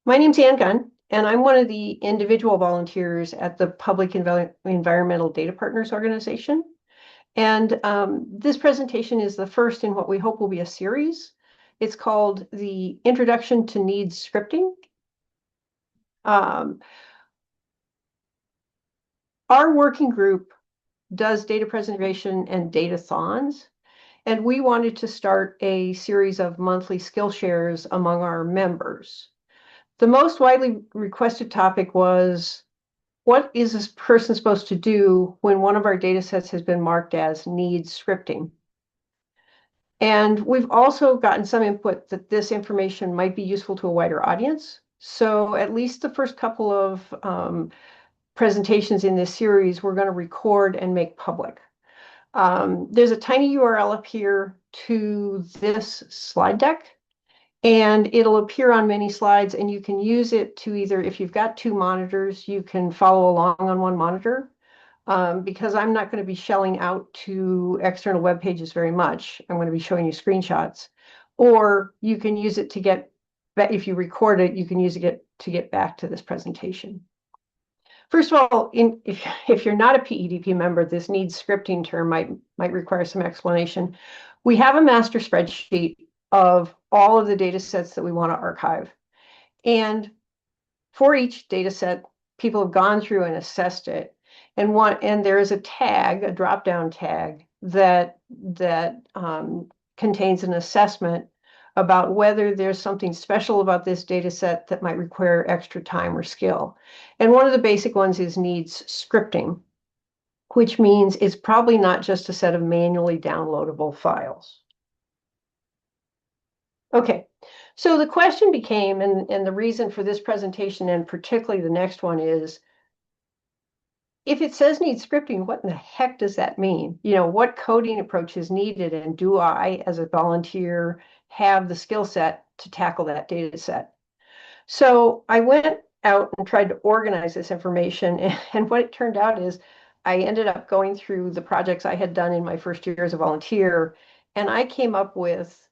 My name's Ann Gunn, and I'm one of the individual volunteers at the Public Environmental Data Partners organization. And this presentation is the first in what we hope will be a series. It's called the Introduction to Needs Scripting. Um, our working group does data preservation and data-thons, and we wanted to start a series of monthly Skillshares among our members. The most widely requested topic was, what is this person supposed to do when one of our data sets has been marked as needs scripting? And we've also gotten some input that this information might be useful to a wider audience. So at least the first couple of presentations in this series, we're going to record and make public. There's a tiny URL up here to this slide deck, and it'll appear on many slides, and you can use it to either, if you've got two monitors, you can follow along on one monitor. Because I'm not going to be shelling out to external web pages very much. I'm going to be showing you screenshots. Or you can use it to get, if you record it, you can use it to get back to this presentation. First of all, if you're not a PEDP member, this needs scripting term might require some explanation. We have a master spreadsheet of all of the data sets that we want to archive. And for each data set, people have gone through and assessed it. And there is a tag, a drop-down tag that contains an assessment about whether there's something special about this data set that might require extra time or skill. And one of the basic ones is needs scripting, which means it's probably not just a set of manually downloadable files. Okay, so the question became, and the reason for this presentation, and particularly the next one, is, if it says needs scripting, what in the heck does that mean? You know, what coding approach is needed, and do I, as a volunteer, have the skill set to tackle that data set? So I went out and tried to organize this information, and what it turned out is I ended up going through the projects I had done in my first year as a volunteer, and I came up with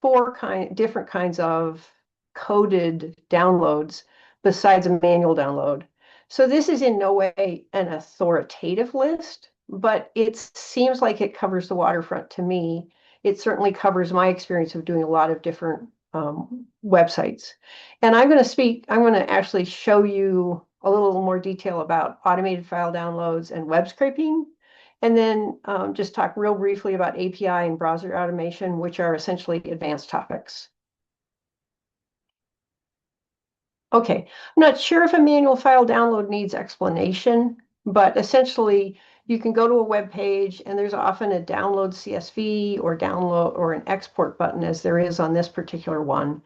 four different kinds of coded downloads besides a manual download. So this is in no way an authoritative list, but it seems like it covers the waterfront to me. It certainly covers my experience of doing a lot of different websites. And I'm going to actually show you a little more detail about automated file downloads and web scraping, and then just talk real briefly about API and browser automation, which are essentially advanced topics. Okay, I'm not sure if a manual file download needs explanation, but essentially you can go to a web page and there's often a download CSV or download or an export button, as there is on this particular one.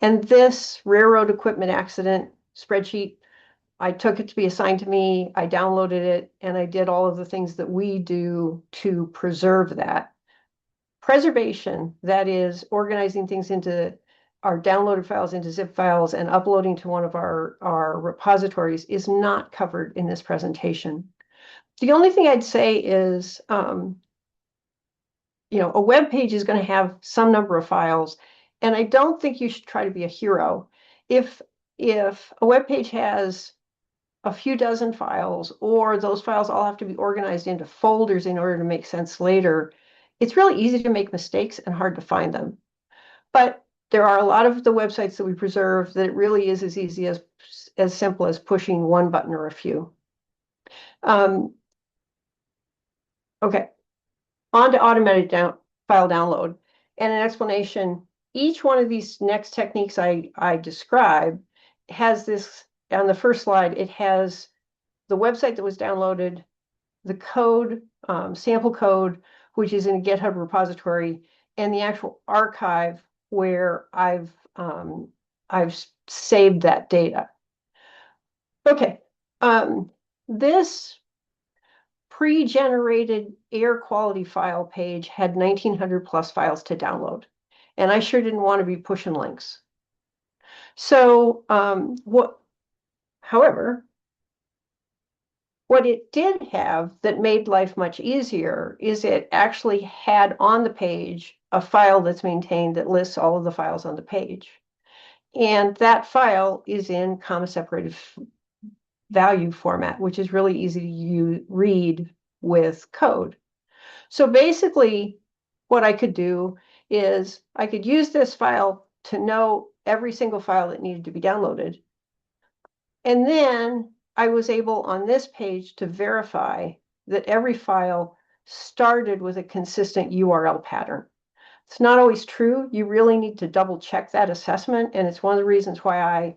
And this railroad equipment accident spreadsheet, I took it to be assigned to me, I downloaded it, and I did all of the things that we do to preserve that. Preservation, that is organizing things into our downloaded files into zip files and uploading to one of our repositories, is not covered in this presentation. The only thing I'd say is, a web page is going to have some number of files, and I don't think you should try to be a hero. If a web page has a few dozen files, or those files all have to be organized into folders in order to make sense later, it's really easy to make mistakes and hard to find them. But there are a lot of the websites that we preserve that it really is as easy as simple as pushing one button or a few. Okay, on to automated file download and an explanation. Each one of these next techniques I describe has this, on the first slide, it has the website that was downloaded, the code, sample code, which is in a GitHub repository, and the actual archive where I've saved that data. Okay, this pre-generated air quality file page had 1,900 plus files to download, and I sure didn't want to be pushing links. So however, what it did have that made life much easier is it actually had on the page a file that's maintained that lists all of the files on the page. And that file is in comma separated value format, which is really easy to read with code. So basically, what I could do is I could use this file to know every single file that needed to be downloaded. And then I was able on this page to verify that every file started with a consistent URL pattern. It's not always true. You really need to double check that assessment. And it's one of the reasons why I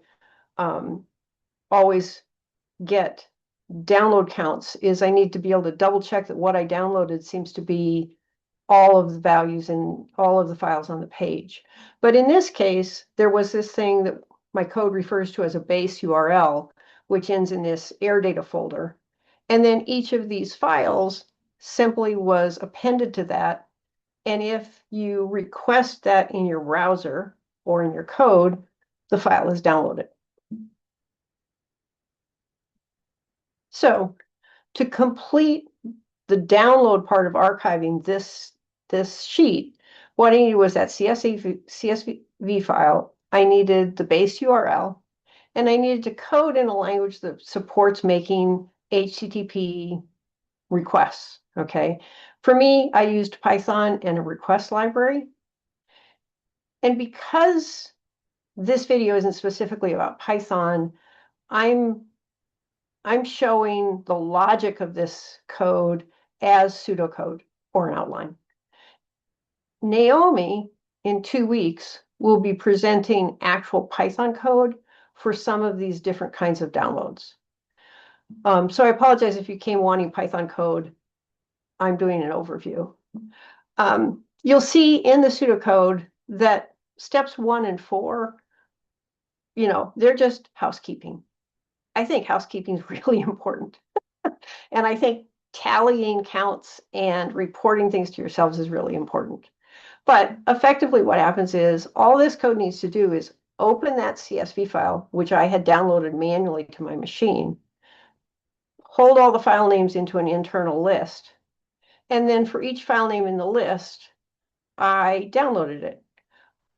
always get download counts is I need to be able to double check that what I downloaded seems to be all of the values in all of the files on the page. But in this case, there was this thing that my code refers to as a base URL, which ends in this air data folder. And then each of these files simply was appended to that. And if you request that in your browser or in your code, the file is downloaded. So to complete the download part of archiving this sheet, what I needed was that CSV file. I needed the base URL, and I needed to code in a language that supports making HTTP requests. Okay. For me, I used Python and a request library. And because this video isn't specifically about Python, I'm showing the logic of this code as pseudocode or an outline. Naomi, in 2 weeks, will be presenting actual Python code for some of these different kinds of downloads. So I apologize if you came wanting Python code. I'm doing an overview. You'll see in the pseudocode that steps 1 and 4, they're just housekeeping. I think housekeeping is really important. And I think tallying counts and reporting things to yourselves is really important. But effectively what happens is all this code needs to do is open that CSV file, which I had downloaded manually to my machine, hold all the file names into an internal list, and then for each file name in the list, I downloaded it.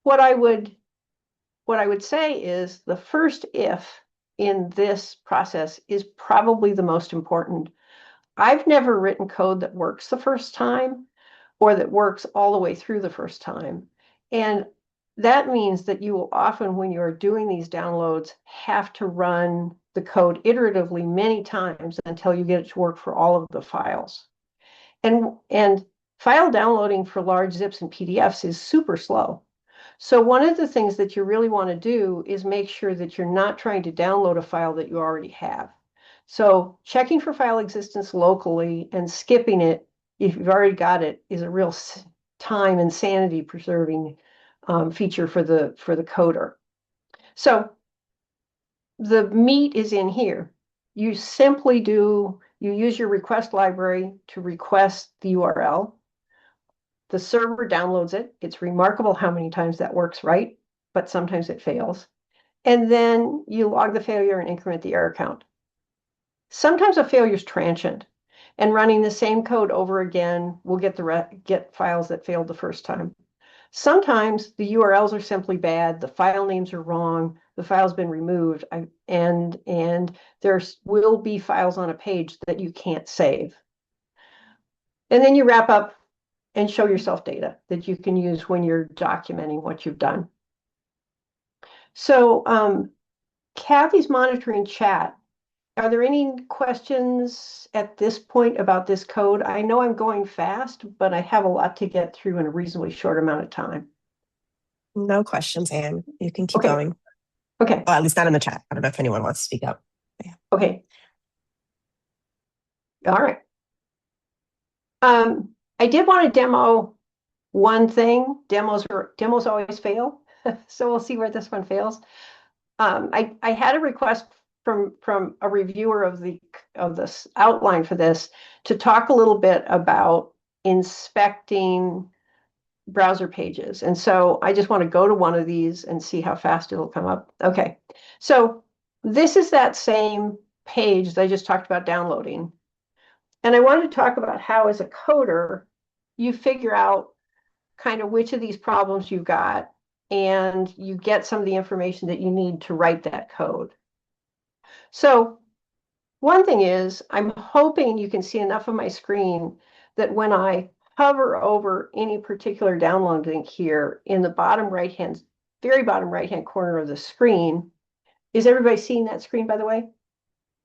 What I would say is the first if in this process is probably the most important. I've never written code that works the first time or that works all the way through the first time. And that means that you will often, when you're doing these downloads, have to run the code iteratively many times until you get it to work for all of the files. And file downloading for large zips and PDFs is super slow. So one of the things that you really want to do is make sure that you're not trying to download a file that you already have. So checking for file existence locally and skipping it if you've already got it is a real time and sanity preserving feature for the coder. So the meat is in here. You simply you use your request library to request the URL. The server downloads it. It's remarkable how many times that works right, but sometimes it fails. And then you log the failure and increment the error count. Sometimes a failure is transient, and running the same code over again will get files that failed the first time. Sometimes the URLs are simply bad, the file names are wrong, the file's been removed, and there will be files on a page that you can't save. And then you wrap up and show yourself data that you can use when you're documenting what you've done. So Kathy's monitoring chat. Are there any questions at this point about this code? I know I'm going fast, but I have a lot to get through in a reasonably short amount of time. No questions, Anne. You can keep going. Okay. Well, at least not in the chat. I don't know if anyone wants to speak up. Yeah. Okay. All right. I did want to demo one thing. Demos always fail, so we'll see where this one fails. I had a request from a reviewer of this outline for this to talk a little bit about inspecting browser pages. And so I just want to go to one of these and see how fast it'll come up. Okay, so this is that same page that I just talked about downloading. And I wanted to talk about how, as a coder, you figure out kind of which of these problems you've got and you get some of the information that you need to write that code. So one thing is, I'm hoping you can see enough of my screen that when I hover over any particular download link here in the very bottom right-hand corner of the screen, is everybody seeing that screen, by the way?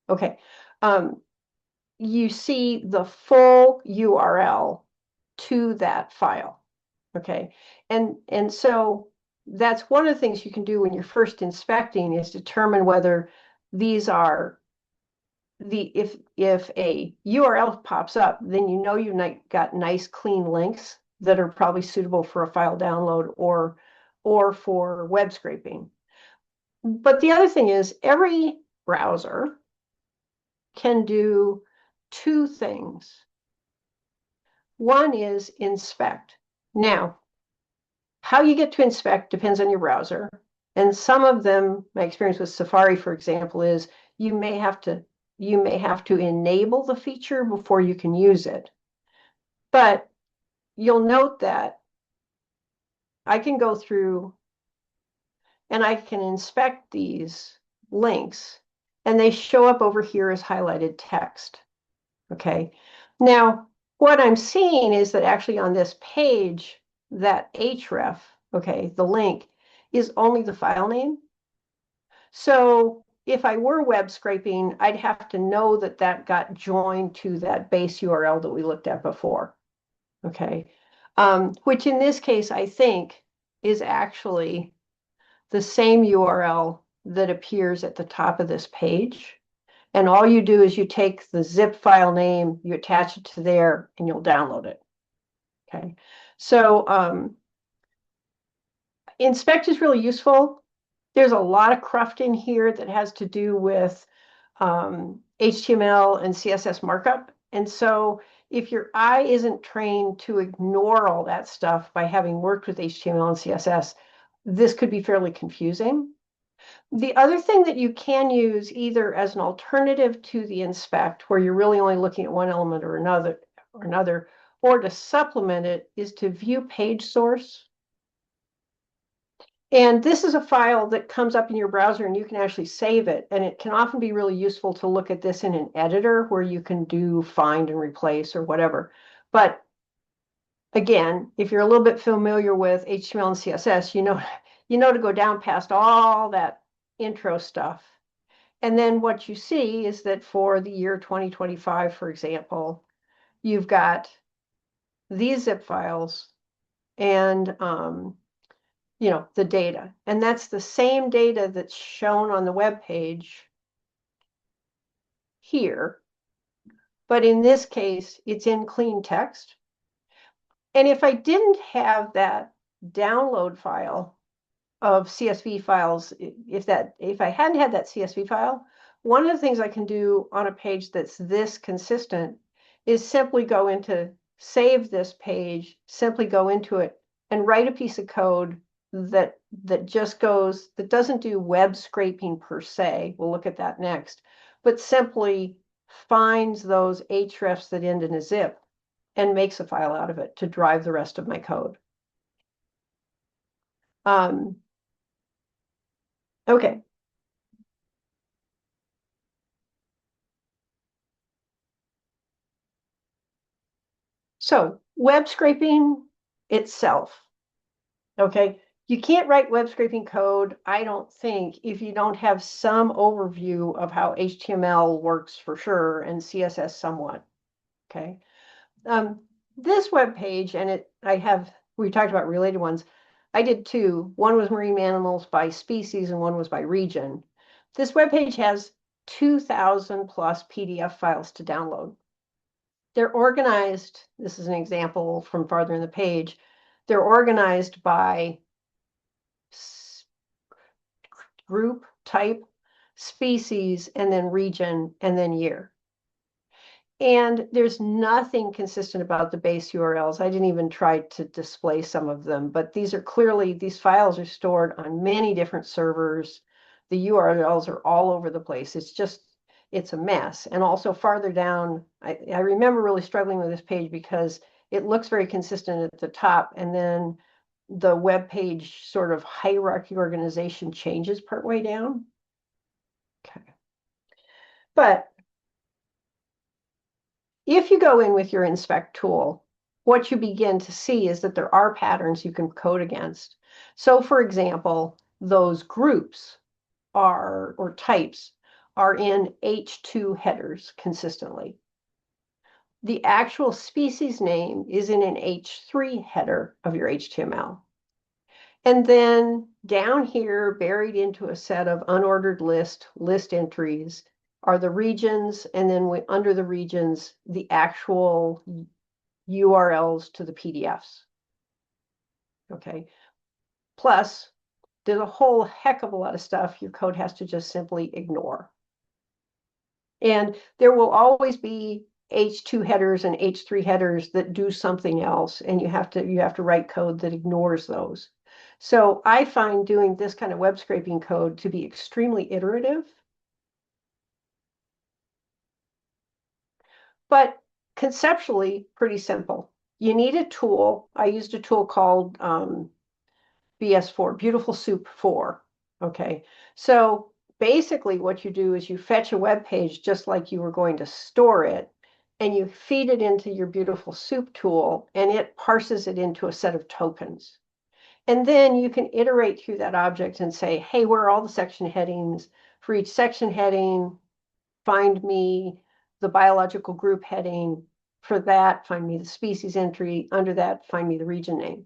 Okay. You see the full URL to that file. Okay. And so that's one of the things you can do when you're first inspecting is determine whether these are if a URL pops up, then you know you've got nice clean links that are probably suitable for a file download or for web scraping. But the other thing is every browser can do two things. One is inspect. Now, how you get to inspect depends on your browser. And some of them, my experience with Safari, for example, is you may have to enable the feature before you can use it. But you'll note that I can go through and I can inspect these links, and they show up over here as highlighted text. Okay. Now, what I'm seeing is that actually on this page, that href, okay, the link, is only the file name. So if I were web scraping, I'd have to know that that got joined to that base URL that we looked at before. Okay. Which in this case, I think is actually the same URL that appears at the top of this page. And all you do is you take the zip file name, you attach it to there, and you'll download it. Okay. So inspect is really useful. There's a lot of cruft in here that has to do with HTML and CSS markup. And so if your eye isn't trained to ignore all that stuff by having worked with HTML and CSS, this could be fairly confusing. The other thing that you can use either as an alternative to the inspect, where you're really only looking at one element or another, or to supplement it, is to view page source. And this is a file that comes up in your browser and you can actually save it. And it can often be really useful to look at this in an editor where you can do find and replace or whatever. But again, if you're a little bit familiar with HTML and CSS, you know to go down past all that intro stuff. And then what you see is that for the year 2025, for example, you've got these zip files and the data. And that's the same data that's shown on the web page here. But in this case, it's in clean text. And if I didn't have that download file of CSV files, if I hadn't had that CSV file, one of the things I can do on a page that's this consistent is simply go into save this page, simply go into it and write a piece of code that doesn't do web scraping per se. We'll look at that next, but simply finds those hrefs that end in a zip and makes a file out of it to drive the rest of my code. Okay. So web scraping itself, okay? You can't write web scraping code, I don't think, if you don't have some overview of how HTML works for sure and CSS somewhat, okay? This web page, and we talked about related ones. I did two. One was marine mammals by species and one was by region. This web page has 2,000 plus PDF files to download. They're organized, this is an example from farther in the page, they're organized by group, type, species, and then region, and then year. And there's nothing consistent about the base URLs. I didn't even try to display some of them, but these files are stored on many different servers. The URLs are all over the place. It's a mess. And also farther down, I remember really struggling with this page because it looks very consistent at the top. And then the web page sort of hierarchy organization changes partway down. Okay. But if you go in with your inspect tool, what you begin to see is that there are patterns you can code against. So for example, those groups are, or types, are in H2 headers consistently. The actual species name is in an H3 header of your HTML. And then down here, buried into a set of unordered list entries, are the regions, and then under the regions, the actual URLs to the PDFs. Okay. Plus, there's a whole heck of a lot of stuff your code has to just simply ignore. And there will always be H2 headers and H3 headers that do something else, and you have to write code that ignores those. So I find doing this kind of web scraping code to be extremely iterative, but conceptually pretty simple. You need a tool. I used a tool called BS4, Beautiful Soup 4. Okay, so basically what you do is you fetch a web page just like you were going to store it, and you feed it into your Beautiful Soup tool, and it parses it into a set of tokens. And then you can iterate through that object and say, hey, where are all the section headings? For each section heading, find me the biological group heading. For that, find me the species entry. Under that, find me the region name.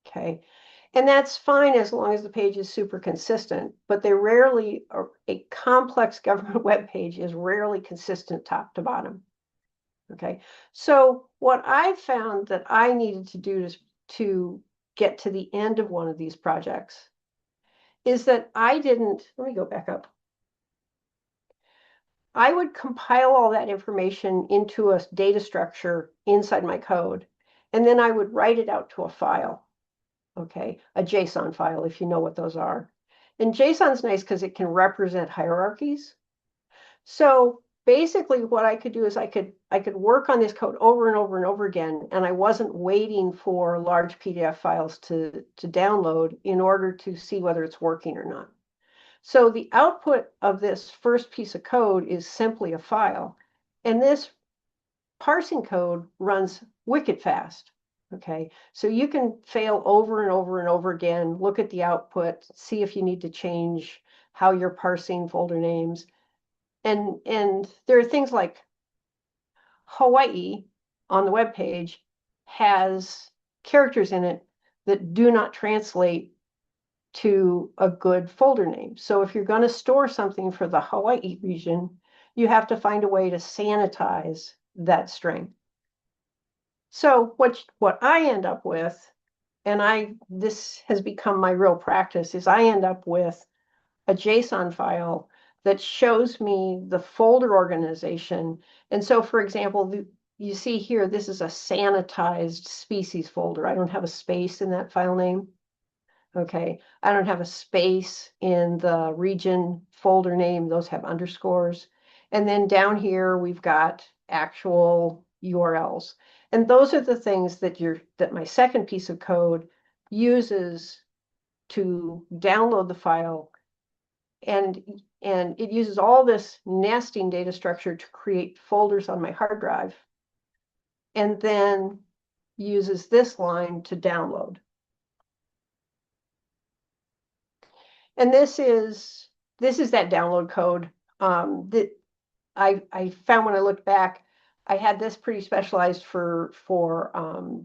Okay. And that's fine as long as the page is super consistent, but they rarely, a complex government web page is rarely consistent top to bottom. Okay. So what I found that I needed to do to get to the end of one of these projects is that let me go back up. I would compile all that information into a data structure inside my code, and then I would write it out to a file. Okay, a JSON file, if you know what those are. And JSON's nice because it can represent hierarchies. So basically what I could do is I could work on this code over and over and over again, and I wasn't waiting for large PDF files to download in order to see whether it's working or not. So the output of this first piece of code is simply a file. And this parsing code runs wicked fast. Okay, so you can fail over and over and over again, look at the output, see if you need to change how you're parsing folder names. And there are things like Hawaii on the web page has characters in it that do not translate to a good folder name. So if you're going to store something for the Hawaii region, you have to find a way to sanitize that string. So what I end up with, and this has become my real practice, is I end up with a JSON file that shows me the folder organization. And so, for example, you see here, this is a sanitized species folder. I don't have a space in that file name. Okay, I don't have a space in the region folder name. Those have underscores. And then down here, we've got actual URLs. And those are the things that my second piece of code uses to download the file. And it uses all this nesting data structure to create folders on my hard drive, and then uses this line to download. And this is that download code that I found when I looked back. I had this pretty specialized for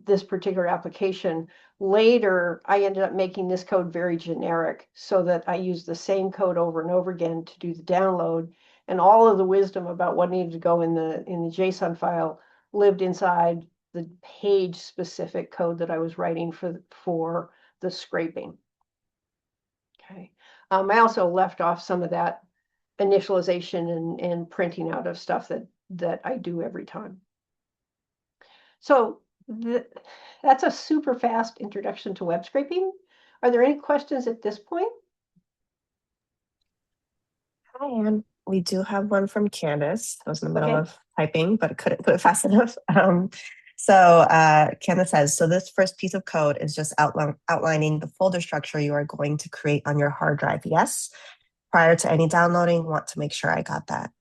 this particular application. Later, I ended up making this code very generic so that I used the same code over and over again to do the download, and all of the wisdom about what needed to go in the JSON file lived inside the page specific code that I was writing for the scraping. Okay. I also left off some of that initialization and printing out of stuff that I do every time. So that's a super fast introduction to web scraping. Are there any questions at this point? Hi, Anne. We do have one from Candace. I was in the middle Okay. of typing, but couldn't put it fast enough. So Candace says, so this first piece of code is just outlining the folder structure you are going to create on your hard drive. Yes. Prior to any downloading, want to make sure I got that.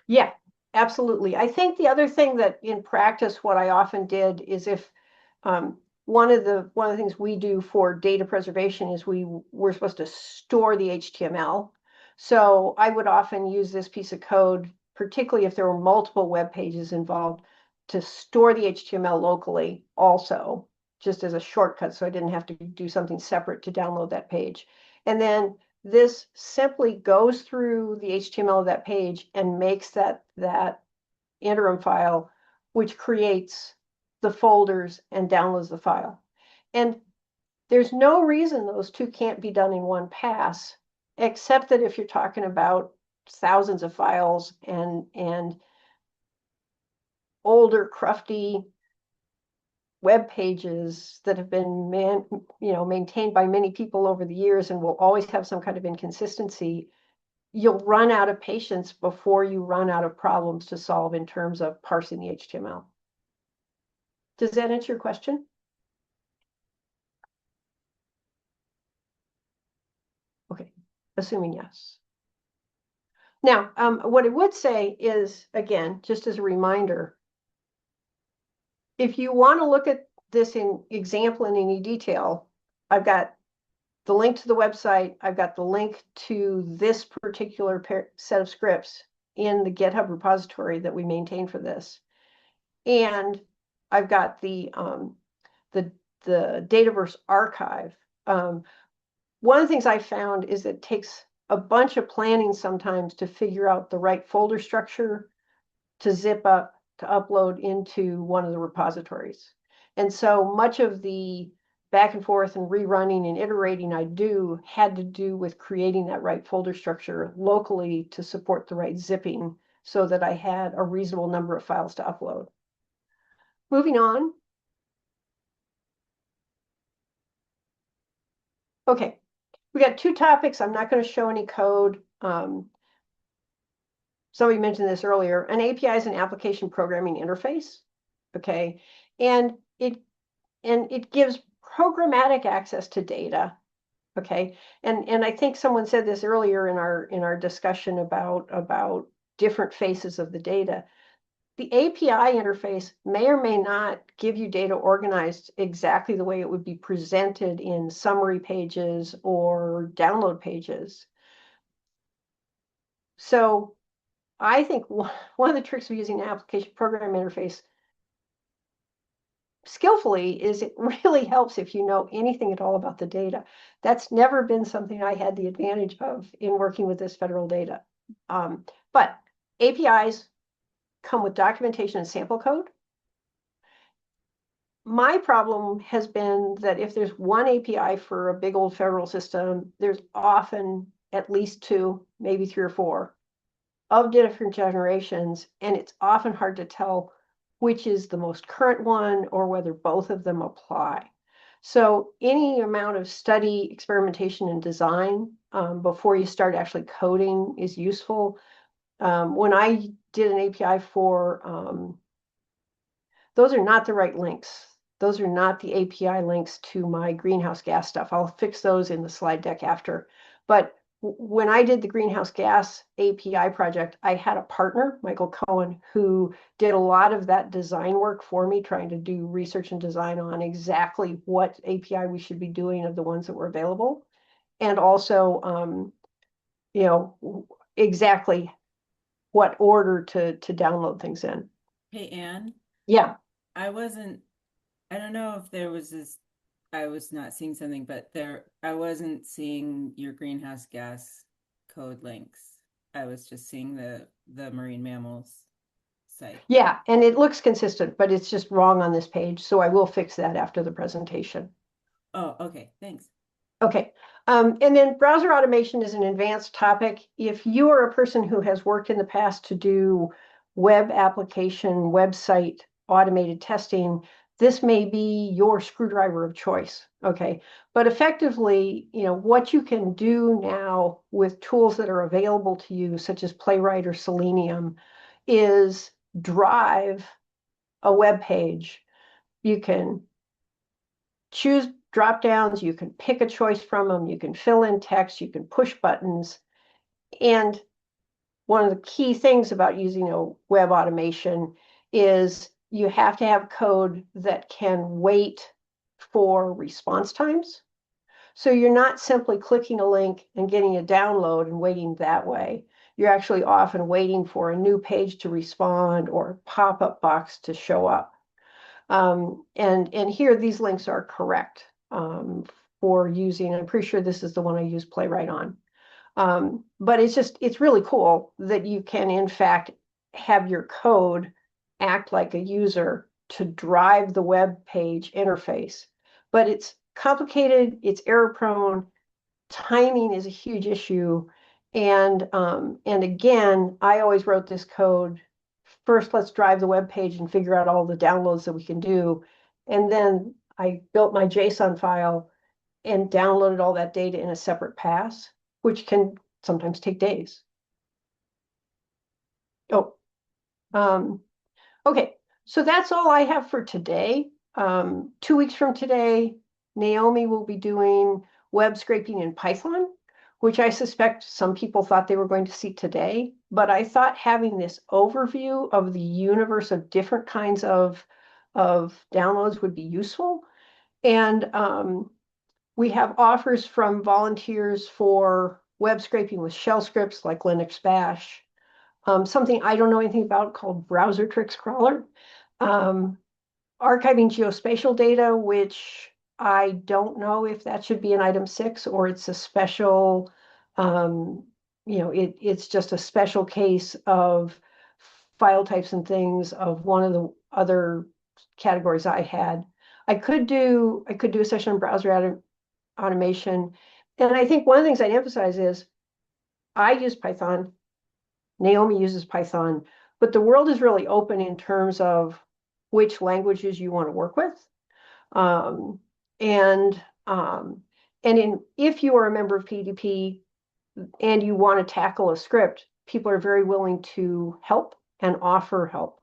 Yeah, absolutely. I think the other thing that in practice, what I often did is if one of the things we do for data preservation is we're supposed to store the HTML. So I would often use this piece of code, particularly if there were multiple web pages involved, to store the HTML locally also, just as a shortcut, so I didn't have to do something separate to download that page. And then this simply goes through the HTML of that page and makes that interim file, which creates the folders and downloads the file. And there's no reason those two can't be done in one pass, except that if you're talking about thousands of files and older, crufty web pages that have been maintained by many people over the years and will always have some kind of inconsistency, you'll run out of patience before you run out of problems to solve in terms of parsing the HTML. Does that answer your question? Okay, assuming yes. Now, what I would say is, again, just as a reminder, if you want to look at this in example in any detail, I've got the link to the website. I've got the link to this particular set of scripts in the GitHub repository that we maintain for this. And I've got the Dataverse archive. One of the things I found is it takes a bunch of planning sometimes to figure out the right folder structure to zip up, to upload into one of the repositories. And so much of the back and forth and rerunning and iterating I had to do with creating that right folder structure locally to support the right zipping so that I had a reasonable number of files to upload. Moving on. Okay, we got two topics. I'm not going to show any code. Somebody mentioned this earlier. An API is an application programming interface. Okay, and it gives programmatic access to data. Okay, and I think someone said this earlier in our discussion about different faces of the data. The API interface may or may not give you data organized exactly the way it would be presented in summary pages or download pages. So I think one of the tricks of using an application program interface skillfully is it really helps if you know anything at all about the data. That's never been something I had the advantage of in working with this federal data. But APIs come with documentation and sample code. My problem has been that if there's one API for a big old federal system, there's often at least two, maybe three or four of different generations, and it's often hard to tell which is the most current one or whether both of them apply. So any amount of study, experimentation, and design before you start actually coding is useful. When I did an API for, those are not the right links. Those are not the API links to my greenhouse gas stuff. I'll fix those in the slide deck after. But when I did the greenhouse gas API project, I had a partner, Michael Cohen, who did a lot of that design work for me, trying to do research and design on exactly what API we should be doing of the ones that were available. And also, exactly what order to download things in. Hey, Anne, Yeah. I don't know if there was this, I was not seeing something, but I wasn't seeing your greenhouse gas code links. I was just seeing the marine mammals site. Yeah, and it looks consistent, but it's just wrong on this page. So I will fix that after the presentation. Oh, okay, thanks. Okay, and then browser automation is an advanced topic. If you are a person who has worked in the past to do web application, website automated testing, this may be your screwdriver of choice, okay? But effectively, what you can do now with tools that are available to you, such as Playwright or Selenium, is drive a web page You can choose drop downs, you can pick a choice from them, you can fill in text, you can push buttons. And one of the key things about using a web automation is you have to have code that can wait for response times. So you're not simply clicking a link and getting a download and waiting that way. You're actually often waiting for a new page to respond or a pop-up box to show up. And here these links are correct for using. I'm pretty sure this is the one I use Playwright on. But it's really cool that you can, in fact, have your code act like a user to drive the web page interface. But it's complicated, it's error prone, timing is a huge issue. And again, I always wrote this code, first let's drive the web page and figure out all the downloads that we can do. And then I built my JSON file and downloaded all that data in a separate pass, which can sometimes take days. Oh, okay. So that's all I have for today. 2 weeks from today, Naomi will be doing web scraping in Python, which I suspect some people thought they were going to see today. But I thought having this overview of the universe of different kinds of downloads would be useful. And we have offers from volunteers for web scraping with shell scripts like Linux Bash, something I don't know anything about called Browser Tricks Crawler, archiving geospatial data, which I don't know if that should be in item 6 or it's a special, it's just a special case of file types and things of one of the other categories I had. I could do a session on browser automation. And I think one of the things I'd emphasize is I use Python, Naomi uses Python, but the world is really open in terms of which languages you want to work with. If you are a member of PDP and you want to tackle a script, people are very willing to help and offer help.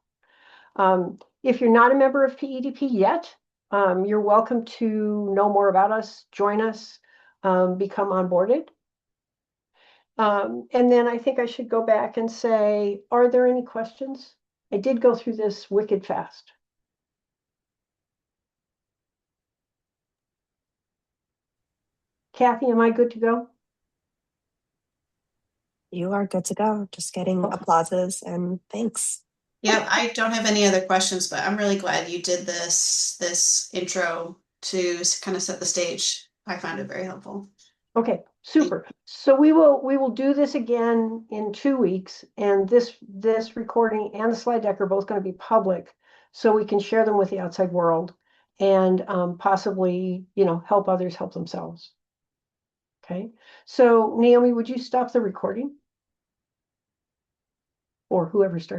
If you're not a member of PEDP yet, you're welcome to know more about us, join us, become onboarded. And then I think I should go back and say, are there any questions? I did go through this wicked fast. Kathy, am I good to go? You are good to go. Just getting applauses and thanks. Yeah, I don't have any other questions, but I'm really glad you did this intro to kind of set the stage. I found it very helpful. Okay, super. So we will do this again in 2 weeks, and this recording and the slide deck are both going to be public, so we can share them with the outside world and possibly, help others help themselves. Okay, so Naomi, would you stop the recording? Or whoever started.